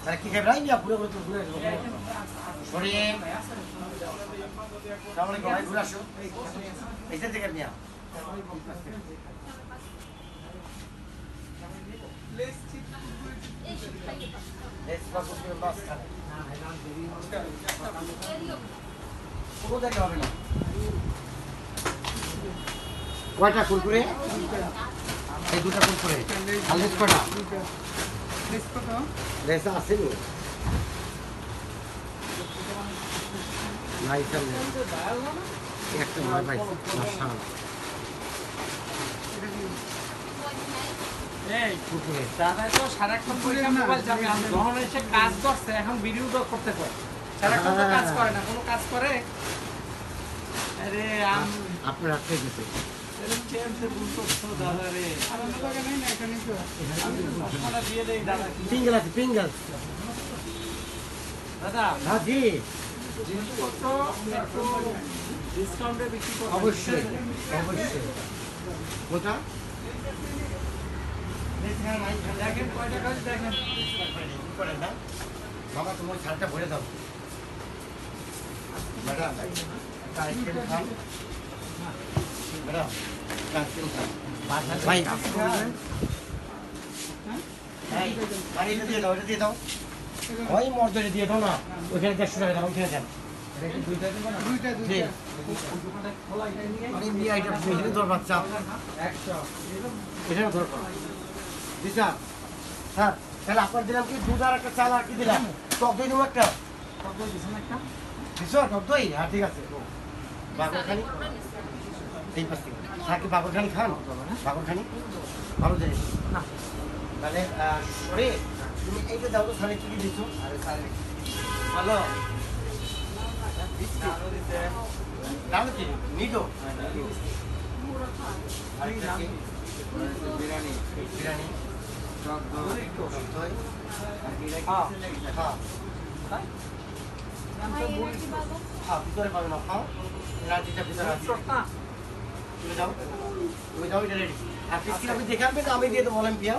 তাহলে কি খাই ভাই না পুরো পুরো ঘুরে আসবো সরি তাহলে ভাই ঘুরে আসো এইটা থেকে নিয়া লেস বাবু কি বাস খাবে পুরো দেখে হবে না কয়টা কুরকুরে এই দুটো কুরকুরে আর লেস কয়টা লেস কত লেস আছে নি নাই স্যার একটা নয় ভাই মাশাআল্লাহ এই কুরকুরে দাদা তো সারাক্ষণ পয়সা মোবাইল চাপে আমি যখন এসে কাজ করছে এখন ভিডিও করতে পারে সারাক্ষণ তো কাজ করে না কোনো কাজ করে আরে আপনার হাতে গেছে পিঙ্গল আছে পিঙ্গল দাদা হ্যাঁ জি ডিসকাউন্টে বিক্রি করব অবশ্যই অবশ্যই কোথা দেখেন কয় টাকা দেখেন করেন না বাবা তোমার ছাড়টা ভরে দাও ম্যাডাম আইসক্রিম খান ম্যাডাম আইসক্রিম খান ভাই এটা দিয়ে দাও এটা দিয়ে দাও ওই মর্দরে দিয়ে দাও না ওইখানে 150 টাকা দাও উঠে যান আপনার দিলাম কি দুধ আর একটা চাল আর কি দিলাম টক দই দেবো একটা টক দই হ্যাঁ ঠিক আছে বাগরখানি এই পাশ থেকে কি বাগরখানি খান বাগরখানি ভালো জিনিস না তাহলে সরে তুমি এইটা দাও তো তাহলে কি কি দিচ্ছ ভালো দাম কি নিডো বিরিয়ানি বিরিয়ানি ভিতরে পাবে না খাও রাজিটা ভিতরে আছে তুমি যাও এটা রেডি আর পিসকি আপনি দেখে আনবেন আমি দিয়ে দেবো বলেন পিয়া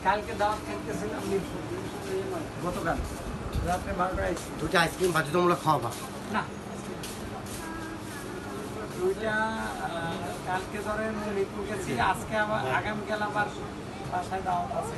কালকে দাওয়াত খেতেছিলাম গতকাল রাত্রে 12টায় দুটো আইসক্রিম বাধ্যতামূলক খাওয়াবা না দুইটা কালকে ধরেন মিরপুর গেছি আজকে আবার আগামীকাল আবার বাসায় দাওয়াত আছে